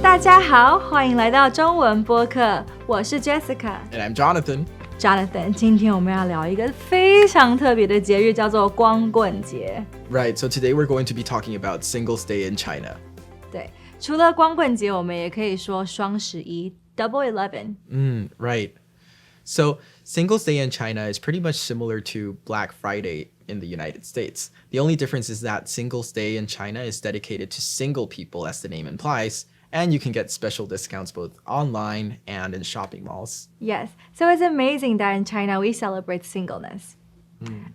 大家好，欢迎来到中文播客，我是 Jessica。 And I'm Jonathan. Jonathan, 今天我们要聊一个非常特别的节日，叫做光棍节。 Right, so today we're going to be talking about Singles Day in China. 对，除了光棍节，我们也可以说双十一 Double 11。 Right. So Singles Day in China is pretty much similar to Black Friday in the United States. The only difference is that Singles Day in China is dedicated to single people, as the name implies, and you can get special discounts both online and in shopping malls. Yes, so it's amazing that in China we celebrate singleness.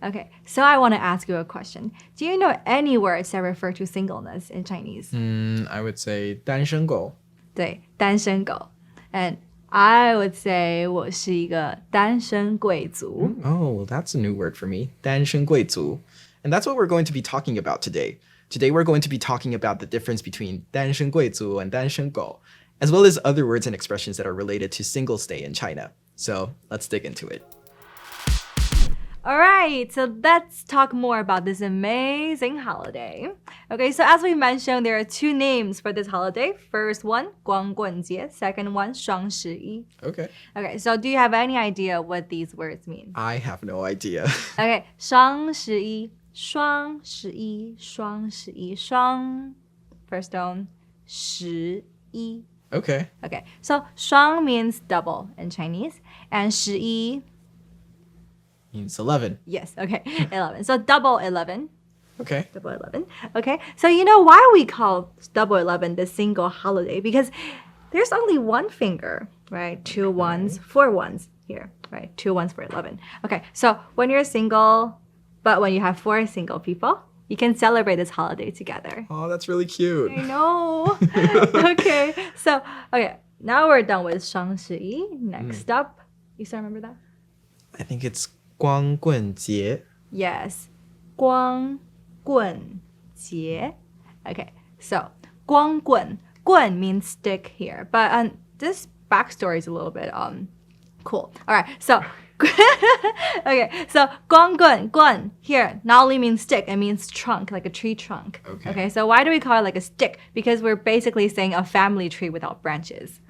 Okay, so I want to ask you a question. Do you know any words that refer to singleness in Chinese? I would say 单身狗. 对，单身狗。 And I would say 我是一个单身贵族。 Oh, well, that's a new word for me. 单身贵族. And that's what we're going to be talking about today. Today we're going to be talking about the difference between 单身贵族 and 单身狗, as well as other words and expressions that are related to Singles Day in China. So let's dig into it. All right, so let's talk more about this amazing holiday. Okay, so as we mentioned, there are two names for this holiday. First one, 光棍节. Second one, 双十一. Okay. Okay, so do you have any idea what these words mean? I have no idea. Okay, 双十一, 双十一, 双十一, 双, first tone, 十一. Okay. Okay, so 双 means double in Chinese, and 十一 Means 11. yes, okay, 11. So double 11. Okay. Double 11. Okay, so you know why we call double 11 the single holiday? Because there's only one finger, right? Two ones, four ones here, right? Two ones for 11. Okay, so when you're single, but when you have four single people, you can celebrate this holiday together. Oh, that's really cute. I know. Okay, so, okay, now we're done with 双十一. Next up, you still remember that? I think it's 光棍节. Yes, 光棍节. Okay, so 光棍. 棍 means stick here, but this backstory is a little bit cool. All right, so okay, so 光棍, 棍 here not only means stick, it means trunk, like a tree trunk. Okay, so why do we call it like a stick? Because we're basically saying a family tree without branches.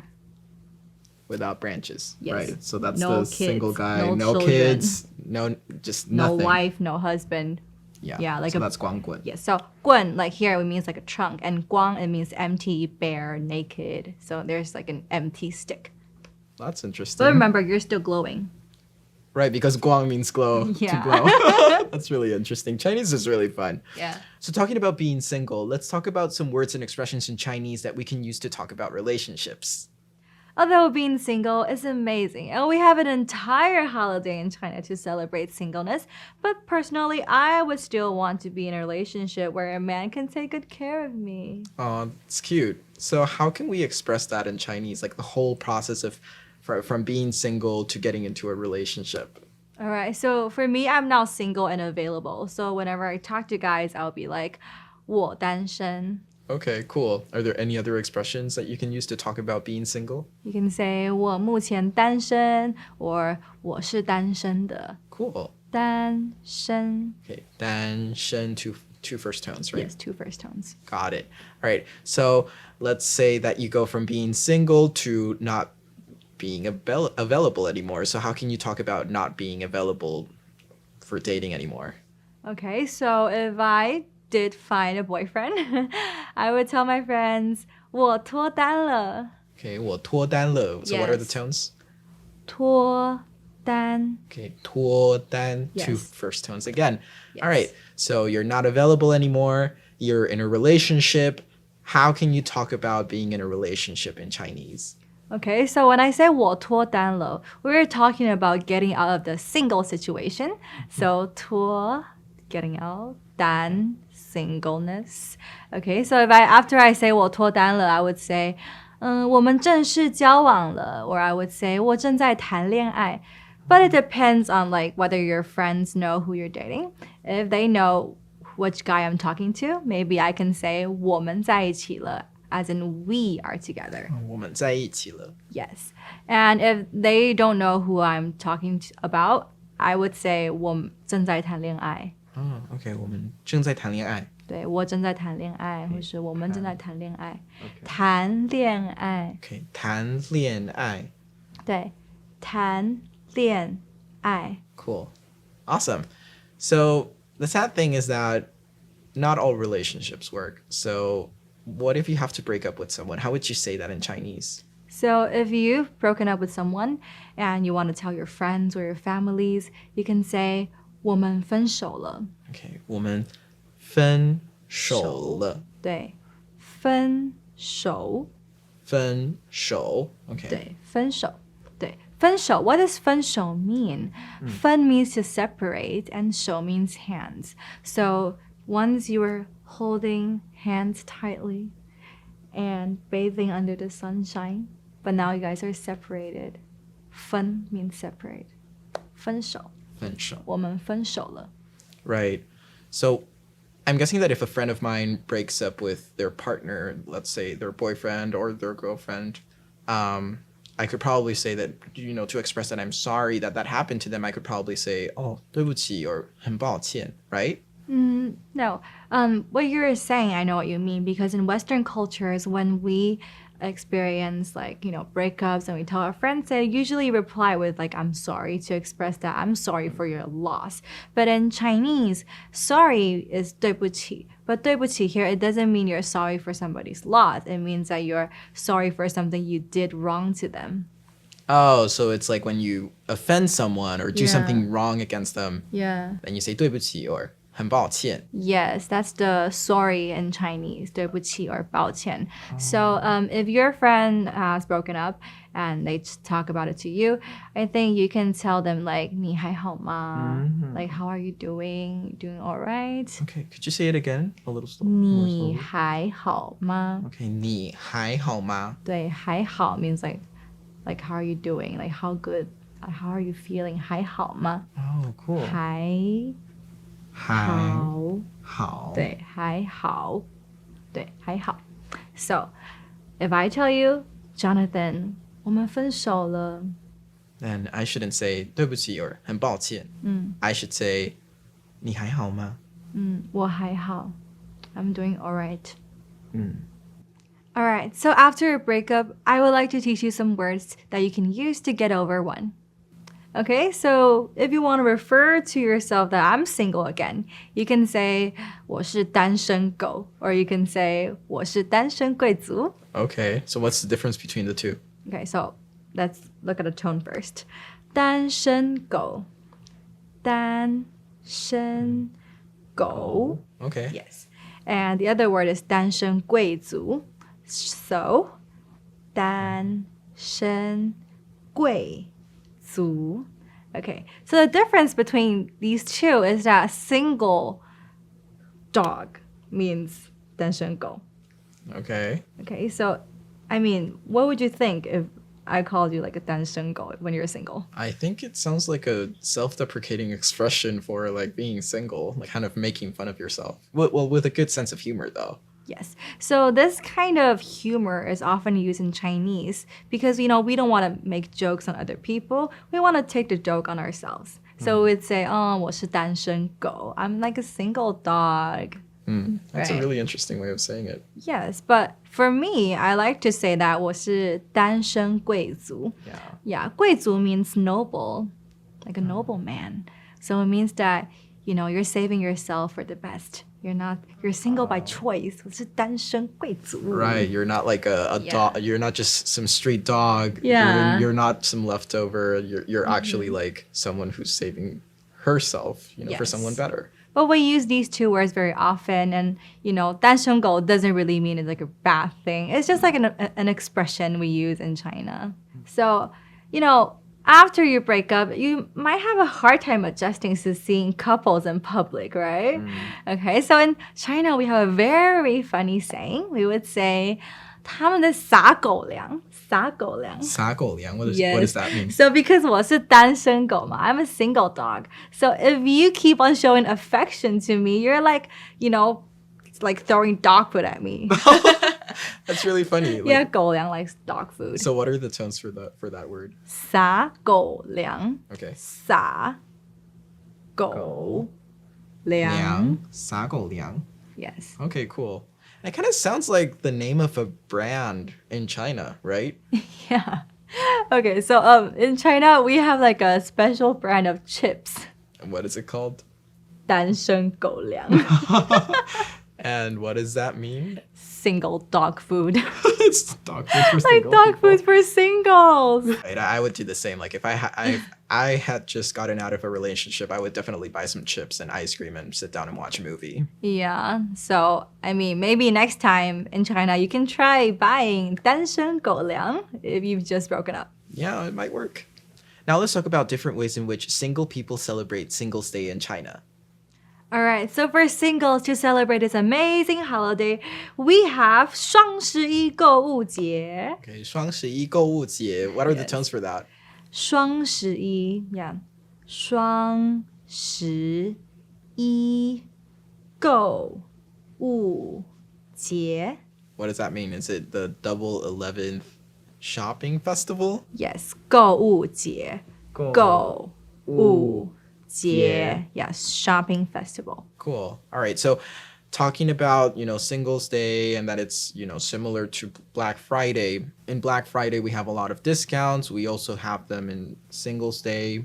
Without branches, Yes. right? So that's No the kids, single guy, no no children. kids, no, just nothing. No wife, no husband. Yeah, like so a- that's 光棍. Yes, so 棍, like here, it means like a trunk, and 光, it means empty, bare, naked. So there's like an empty stick. That's interesting. But remember, you're still glowing. Right, because 光 means glow, Yeah. to glow. That's really interesting. Chinese is really fun. Yeah. So talking about being single, let's talk about some words and expressions in Chinese that we can use to talk about relationships. Although being single is amazing, and we have an entire holiday in China to celebrate singleness, but personally, I would still want to be in a relationship where a man can take good care of me. Oh, it's cute. So how can we express that in Chinese? Like the whole process of from being single to getting into a relationship. All right, so for me, I'm now single and available. So whenever I talk to guys, I'll be like, 我单身. Okay, cool. Are there any other expressions that you can use to talk about being single? You can say 我目前单身 or 我是单身的. Cool. 单身. Okay, 单身, two first tones, right? Yes, two first tones. Got it. All right. So let's say that you go from being single to not being available anymore. So how can you talk about not being available for dating anymore? Okay, so if I did find a boyfriend, I would tell my friends, 我脱单了. Okay, 我脱单了. So what are the Yes. tones? 脱单. Okay, 脱单, two Yes. first tones again. Yes. All right. So you're not available anymore. You're in a relationship. How can you talk about being in a relationship in Chinese? Okay, so when I say 我脱单了, we're talking about getting out of the single situation. So 脱, getting out, 单, singleness. Okay, so after I say 我脱单了, I would say 我们正式交往了, or I would say 我正在谈恋爱. But it depends on like whether your friends know who you're dating. If they know which guy I'm talking to, maybe I can say 我们在一起了, as in we are together. 我们在一起了. Yes. And if they don't know who I'm talking about, I would say 我正在谈恋爱. Oh, okay. 我们正在谈恋爱.对，我正在谈恋爱，或是我们正在谈恋爱。谈恋爱。Okay, 谈恋爱。对，谈恋爱。Cool. Awesome. So the sad thing is that not all relationships work. So what if you have to break up with someone? How would you say that in Chinese? So if you've broken up with someone and you want to tell your friends or your families, you can say 我们分手了。Okay, 我们分手了。对，分手。分手。Okay. 对，分手。对，分手。What does 分手 mean? 分 means to separate and 手 means hands. So once you were holding hands tightly and bathing under the sunshine, but now you guys are separated. 分 means separate. 分手。分手。我们分手了。Right. So I'm guessing that if a friend of mine breaks up with their partner, let's say their boyfriend or their girlfriend, I could probably say that, to express that I'm sorry that happened to them, I could probably say, 对不起 or 很抱歉, right? No. What you're saying, I know what you mean, because in Western cultures, when we experience breakups and we tell our friends, they usually reply with I'm sorry, to express that I'm sorry for your loss. But in Chinese, sorry is 对不起. But 对不起 here, it doesn't mean you're sorry for somebody's loss. It means that you're sorry for something you did wrong to them. Oh, so it's like when you offend someone or do something wrong against them, Yeah. then you say 对不起 or 很抱歉. Yes, that's the sorry in Chinese, 对不起 or 抱歉. So if your friend has broken up and they talk about it to you, I think you can tell them 你还好吗? How are you doing? Doing all right? Okay, could you say it again? A little slower. 你还好吗? Okay, 你还好吗? 对，还好 means like how are you doing? How good? How are you feeling? 还好吗? Oh, cool. 还好。对，还好。对，还好。So, if I tell you, Jonathan, 我们分手了. Then I shouldn't say 对不起 or 很抱歉. I should say 你还好吗? 我还好. I'm doing all right. All right, so after a breakup, I would like to teach you some words that you can use to get over one. Okay, so if you want to refer to yourself that I'm single again, you can say 我是单身狗, or you can say 我是单身贵族. Okay, so what's the difference between the two? Okay, so let's look at the tone first. 单身狗. 单身狗. Okay. Yes. And the other word is 单身贵族. So, 单身贵族. Okay, so the difference between these two is that single dog means 单身狗. Okay. Okay, so, what would you think if I called you a 单身狗when you're single? I think it sounds like a self-deprecating expression for being single, kind of making fun of yourself. Well, with a good sense of humor though. Yes. So this kind of humor is often used in Chinese because, we don't want to make jokes on other people. We want to take the joke on ourselves. So we'd say, 我是单身狗. I'm like a single dog. That's Right. a really interesting way of saying it. Yes, but for me, I like to say that 我是单身贵族. Yeah, 贵族 means noble, like a nobleman. So it means that, you're saving yourself for the best. You're single by choice. 我是单身贵族. Right, you're not like a dog. You're not just some street dog. Yeah. You're not some leftover. You're actually like someone who's saving herself, for Yes. someone better. But we use these two words very often, and 单身狗 doesn't really mean it's like a bad thing. It's just like an expression we use in China. So, after you break up, you might have a hard time adjusting to seeing couples in public, right? Okay, so in China, we have a very funny saying. We would say, 他们的sǎgǒuliáng. Sǎgǒuliáng. Sǎgǒuliáng. What Yes. does that mean? So because 我是单身狗嘛, I'm a single dog. So if you keep on showing affection to me, you're it's like throwing dog food at me. That's really funny. Yeah, 狗粮 likes dog food. So what are the tones for that word? 撒狗粮. Okay. 撒狗粮. 上 sǎgǒuliáng. Yes. Okay, cool. It kind of sounds like the name of a brand in China, right? Yeah. Okay, so in China we have like a special brand of chips. And what is it called? dānshēngǒuliáng. And what does that mean? Single dog food. It's dog food for Like single dog people. food for singles. Right, I would do the same. Like if I had just gotten out of a relationship, I would definitely buy some chips and ice cream and sit down and watch a movie. Yeah, so I mean, maybe next time in China you can try buying dānshēngǒuliáng if you've just broken up. Yeah, it might work. Now let's talk about different ways in which single people celebrate Singles Day in China. All right, so for singles to celebrate this amazing holiday, we have 双十一购物节. Okay, 双十一购物节. What are the Yes. terms for that? 双十一, yeah. 双十一购物节. What does that mean? Is it the double 11th shopping festival? Yes, 购物节. 购物节. Yes, shopping festival. Cool. All right. So talking about, Singles Day and that it's, similar to Black Friday. In Black Friday, we have a lot of discounts. We also have them in Singles Day.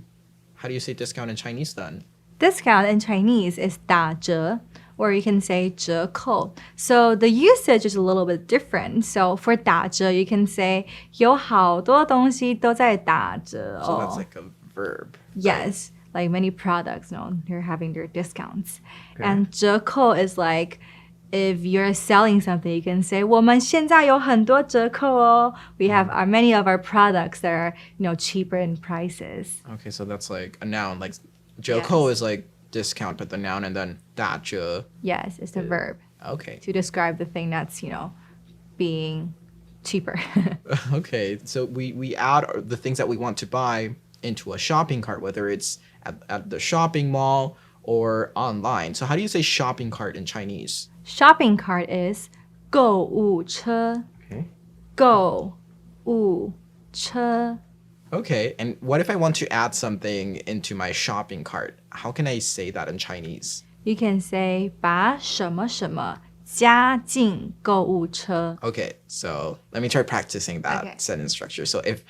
How do you say discount in Chinese then? Discount in Chinese is 打折, or you can say 折扣. So the usage is a little bit different. So for 打折, you can say 有好多东西都在打折. So that's like a verb. Yes, like many products, they're having their discounts. And 折扣 is like if you're selling something, you can say 我们现在有很多折扣哦. We have many of our products that are, cheaper in prices. Okay, so that's like a noun. Like 折扣 is like discount, but the noun, and then 打折. Yes, it's the verb Okay. to describe the thing that's, being cheaper. Okay, so we add the things that we want to buy into a shopping cart, whether it's at the shopping mall or online. So how do you say shopping cart in Chinese? Shopping cart is 购物车. Okay. 购物车. Okay, and what if I want to add something into my shopping cart? How can I say that in Chinese? You can say 把什么什么加进购物车. Okay, so let me try practicing that Okay. sentence structure. So if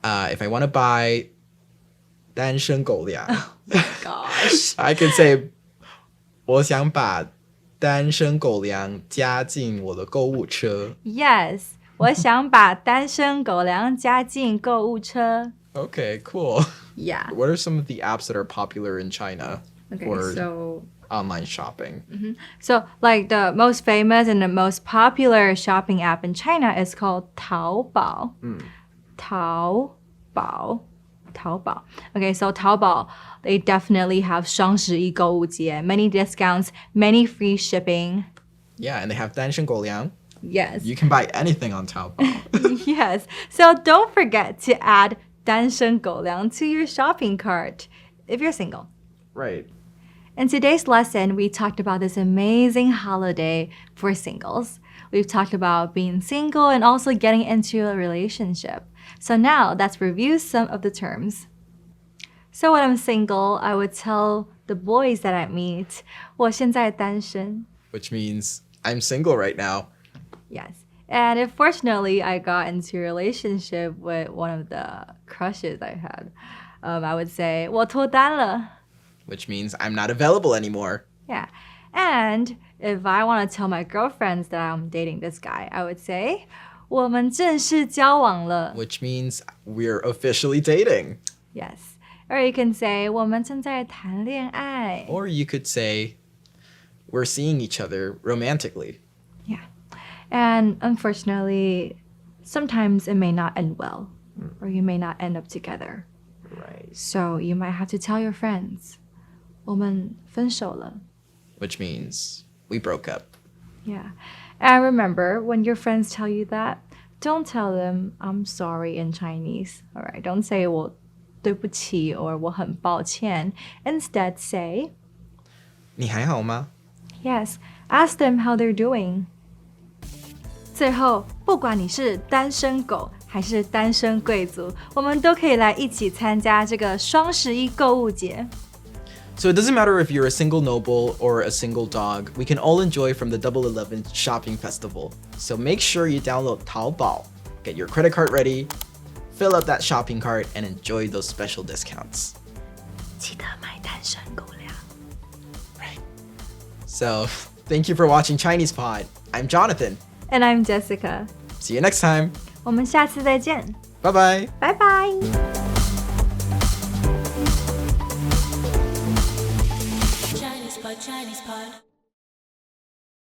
I want to buy dānshēngǒuliáng, Gosh. I can say 我想把dānshēngǒuliáng加进我的购物车. Yes, 我想把dānshēngǒuliáng加进购物车. Okay, cool. Yeah. What are some of the apps that are popular in China Okay, for so online shopping? like the most famous and the most popular shopping app in China is called Taobao. Taobao. Okay, so Taobao, they definitely have 双十一购物节, many discounts, many free shipping. Yeah, and they have dānshēngǒuliáng. Yes. You can buy anything on Taobao. Yes. So don't forget to add dānshēngǒuliáng to your shopping cart if you're single. Right. In today's lesson, we talked about this amazing holiday for singles. We've talked about being single and also getting into a relationship. So now let's review some of the terms. So when I'm single, I would tell the boys that I meet, 我现在单身. Which means I'm single right now. Yes. And if fortunately I got into a relationship with one of the crushes I had, I would say, 我脱单了. Which means I'm not available anymore. Yeah. And if I want to tell my girlfriends that I'm dating this guy, I would say, 我们正式交往了. Which means we're officially dating. Yes. Or you can say, 我们正在谈恋爱. Or you could say we're seeing each other romantically. Yeah. And unfortunately, sometimes it may not end well, or you may not end up together. Right. So you might have to tell your friends, 我们分手了. Which means we broke up. Yeah. And remember, when your friends tell you that, don't tell them, I'm sorry in Chinese. All right. Don't say, 我对不起 or 我很抱歉. Instead, say, 你还好吗? yes. Ask them how they're doing. 最后，不管你是单身狗还是单身贵族，我们都可以来一起参加这个双十一购物节。So it doesn't matter if you're a single noble or a single dog, we can all enjoy from the Double 11 shopping festival. So make sure you download Taobao, get your credit card ready, fill up that shopping cart, and enjoy those special discounts. 记得买单身狗粮。 Right. So thank you for watching ChinesePod. I'm Jonathan. And I'm Jessica. See you next time. 我们下次再见， Bye bye. 拜拜。ChinesePod, ChinesePod.